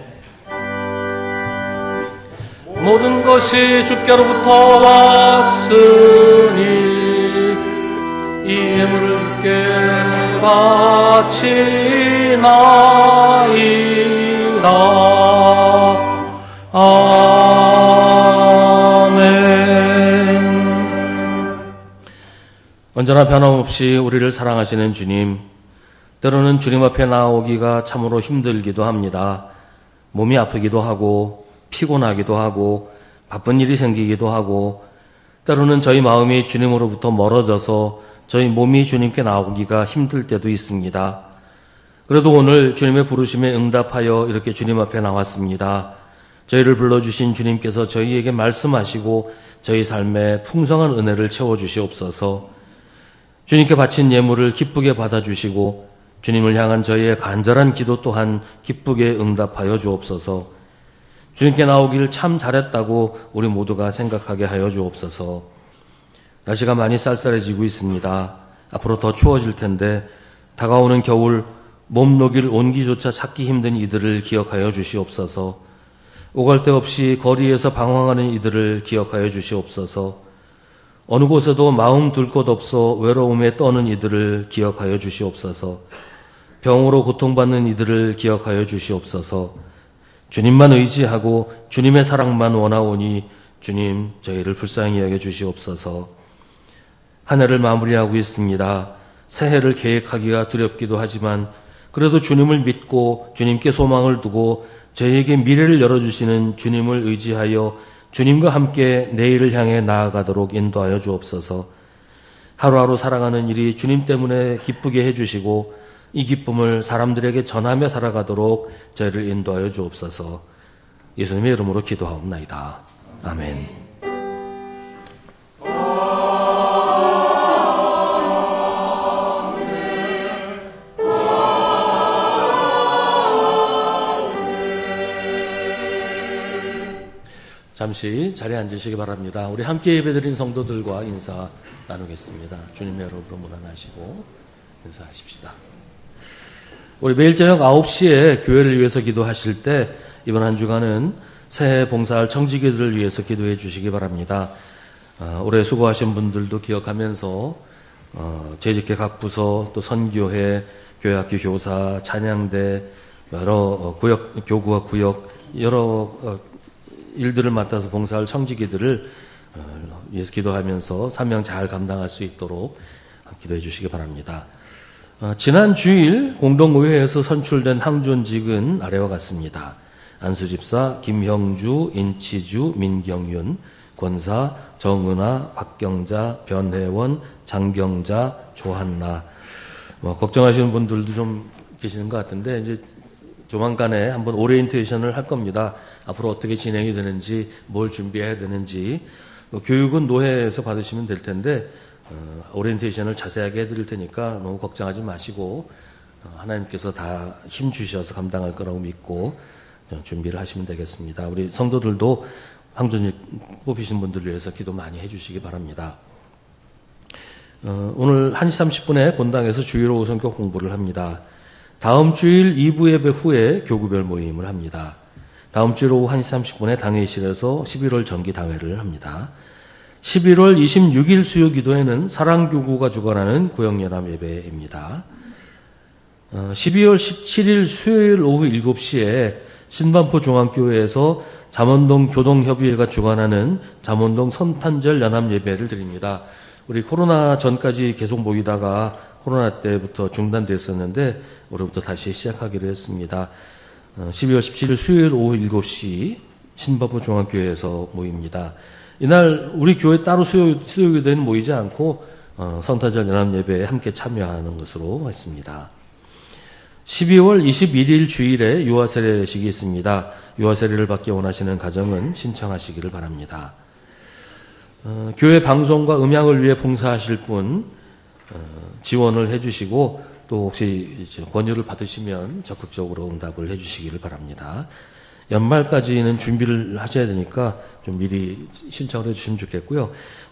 모든 것이 주께로부터 왔으니 이 예물을 주께 바치나이다. 아멘. 언제나 변함없이 우리를 사랑하시는 주님, 때로는 주님 앞에 나오기가 참으로 힘들기도 합니다. 몸이 아프기도 하고 피곤하기도 하고 바쁜 일이 생기기도 하고 때로는 저희 마음이 주님으로부터 멀어져서 저희 몸이 주님께 나오기가 힘들 때도 있습니다. 그래도 오늘 주님의 부르심에 응답하여 이렇게 주님 앞에 나왔습니다. 저희를 불러주신 주님께서 저희에게 말씀하시고 저희 삶에 풍성한 은혜를 채워주시옵소서. 주님께 바친 예물을 기쁘게 받아주시고 주님을 향한 저희의 간절한 기도 또한 기쁘게 응답하여 주옵소서. 주님께 나오길 참 잘했다고 우리 모두가 생각하게 하여 주옵소서. 날씨가 많이 쌀쌀해지고 있습니다. 앞으로 더 추워질 텐데 다가오는 겨울 몸 녹일 온기조차 찾기 힘든 이들을 기억하여 주시옵소서. 오갈 데 없이 거리에서 방황하는 이들을 기억하여 주시옵소서. 어느 곳에도 마음 둘 곳 없어 외로움에 떠는 이들을 기억하여 주시옵소서. 병으로 고통받는 이들을 기억하여 주시옵소서. 주님만 의지하고 주님의 사랑만 원하오니 주님 저희를 불쌍히 여겨 주시옵소서. 한 해를 마무리하고 있습니다. 새해를 계획하기가 두렵기도 하지만 그래도 주님을 믿고 주님께 소망을 두고 저희에게 미래를 열어주시는 주님을 의지하여 주님과 함께 내일을 향해 나아가도록 인도하여 주옵소서. 하루하루 살아가는 일이 주님 때문에 기쁘게 해주시고 이 기쁨을 사람들에게 전하며 살아가도록 저희를 인도하여 주옵소서. 예수님의 이름으로 기도하옵나이다. 아멘. 잠시 자리에 앉으시기 바랍니다. 우리 함께 예배드린 성도들과 인사 나누겠습니다. 주님의 이름으로 문안하시고 인사하십시다. 우리 매일 저녁 9시에 교회를 위해서 기도하실 때 이번 한 주간은 새해 봉사할 청지기들을 위해서 기도해 주시기 바랍니다. 올해 수고하신 분들도 기억하면서 재직회 각 부서, 또 선교회, 교회학교 교사, 찬양대, 여러 구역, 교구와 구역, 여러 일들을 맡아서 봉사할 청지기들을 위해서 기도하면서 사명 잘 감당할 수 있도록 기도해 주시기 바랍니다. 지난 주일 공동의회에서 선출된 항존직은 아래와 같습니다. 안수집사 김형주, 인치주, 민경윤, 권사 정은아, 박경자, 변혜원, 장경자, 조한나. 걱정하시는 분들도 좀 계시는 것 같은데 이제 조만간에 한번 오리엔테이션을 할 겁니다. 앞으로 어떻게 진행이 되는지, 뭘 준비해야 되는지. 교육은 노회에서 받으시면 될 텐데 오리엔테이션을 자세하게 해드릴 테니까 너무 걱정하지 마시고 하나님께서 다 힘 주셔서 감당할 거라고 믿고 준비를 하시면 되겠습니다. 우리 성도들도 항존직 뽑히신 분들을 위해서 기도 많이 해주시기 바랍니다. 오늘 1시 30분에 본당에서 주일 오후 성경 공부를 합니다. 다음 주일 2부 예배 후에 교구별 모임을 합니다. 다음 주일 오후 1시 30분에 당회실에서 11월 정기 당회를 합니다. 11월 26일 수요 기도회는 사랑교구가 주관하는 구역연합 예배입니다. 12월 17일 수요일 오후 7시에 신반포 중앙교회에서 잠원동 교동협의회가 주관하는 잠원동 선탄절 연합 예배를 드립니다. 우리 코로나 전까지 계속 모이다가 코로나 때부터 중단됐었는데 올해부터 다시 시작하기로 했습니다. 12월 17일 수요일 오후 7시 신반포 중앙교회에서 모입니다. 이날 우리 교회 따로 수요기도회는 모이지 않고 선탄절 연합 예배에 함께 참여하는 것으로 했습니다. 12월 21일 주일에 유아 세례식이 있습니다. 유아 세례를 받기 원하시는 가정은 신청하시기를 바랍니다. 교회 방송과 음향을 위해 봉사하실 분 지원을 해주시고 또 혹시 권유를 받으시면 적극적으로 응답을 해주시기를 바랍니다. 연말까지는 준비를 하셔야 되니까 좀 미리 신청을 해주시면 좋겠고요.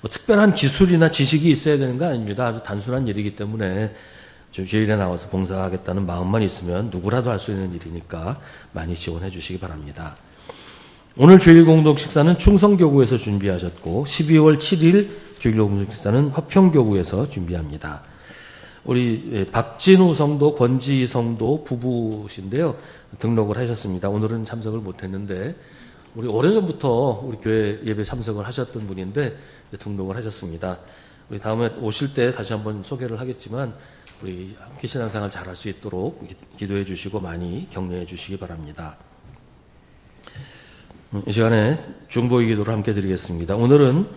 특별한 기술이나 지식이 있어야 되는 거 아닙니다. 아주 단순한 일이기 때문에 주일에 나와서 봉사하겠다는 마음만 있으면 누구라도 할 수 있는 일이니까 많이 지원해 주시기 바랍니다. 오늘 주일 공동 식사는 충성교구에서 준비하셨고 12월 7일 주일 공동 식사는 화평교구에서 준비합니다. 우리 박진우 성도, 권지희 성도 부부신데요. 등록을 하셨습니다. 오늘은 참석을 못했는데 우리 오래전부터 우리 교회 예배 참석을 하셨던 분인데 등록을 하셨습니다. 우리 다음에 오실 때 다시 한번 소개를 하겠지만 우리 함께 신앙생활 잘할 수 있도록 기도해 주시고 많이 격려해 주시기 바랍니다. 이 시간에 중보의 기도를 함께 드리겠습니다. 오늘은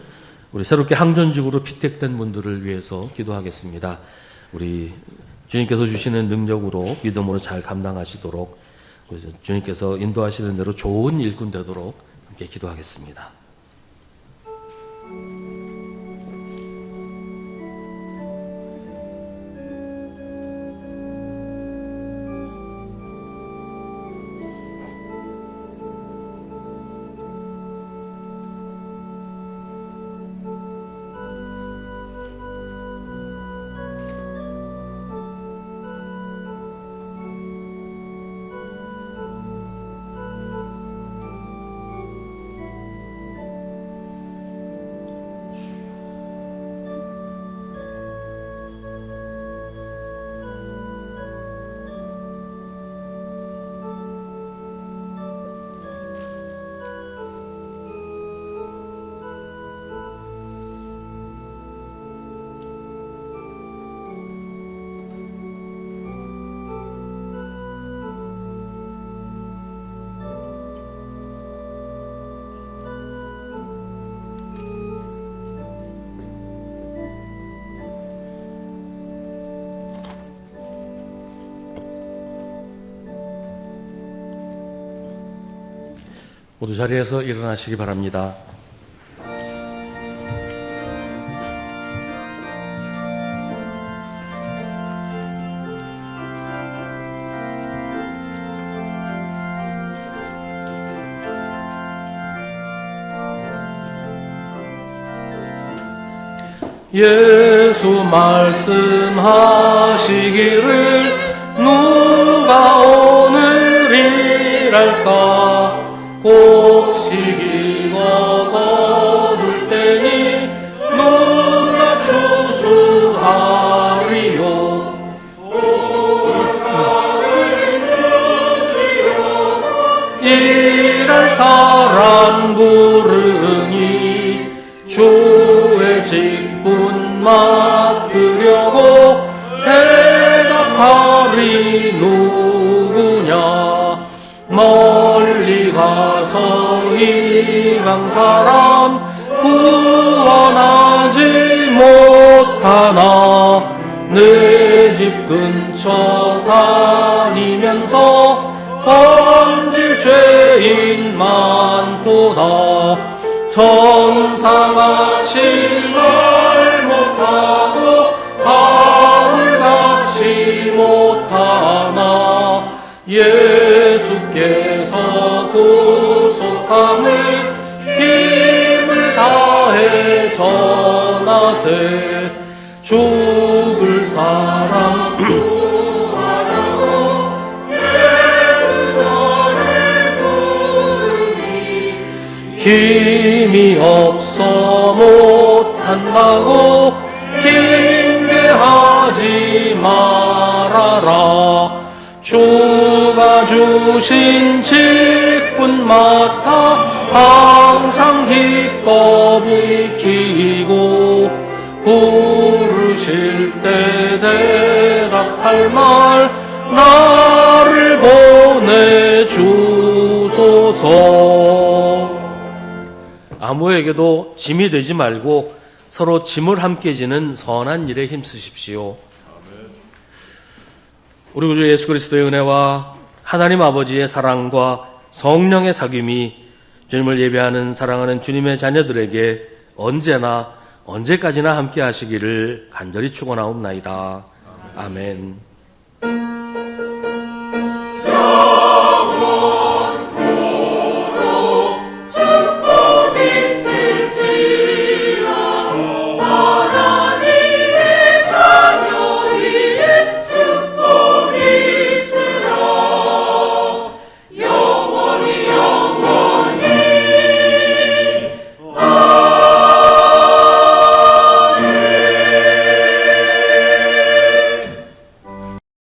우리 새롭게 항존직으로 피택된 분들을 위해서 기도하겠습니다. 우리 주님께서 주시는 능력으로 믿음으로 잘 감당하시도록 주님께서 인도하시는 대로 좋은 일꾼 되도록 함께 기도하겠습니다. 모두 자리에서 일어나시기 바랍니다. 예수 말씀하시기를 누가 오늘 일할까 곡식이 거둘 때니 누가 추수하리요 일할 사람 부르니 주의 직분 맡으려고 대답하리 누구냐 멀리 가서 이방 사람 구원하지 못하나 내 집 근처 다니면서 번질 죄인 많도다 천사같이 말 못하고 바울같이 못하나 예수께서 구속함을 힘을 다해 전하세 죽을 사람 구하라고 예수 너를 부르니 힘이 없어 못한다고 핑계하지 말아라 주가 주신 직분 맡아 항상 기뻐 부이키고 부르실 때 대답할 말 나를 보내주소서. 아무에게도 짐이 되지 말고 서로 짐을 함께 지는 선한 일에 힘쓰십시오. 우리 구주 예수 그리스도의 은혜와 하나님 아버지의 사랑과 성령의 사귐이 주님을 예배하는 사랑하는 주님의 자녀들에게 언제나 언제까지나 함께 하시기를 간절히 축원하옵나이다. 아멘.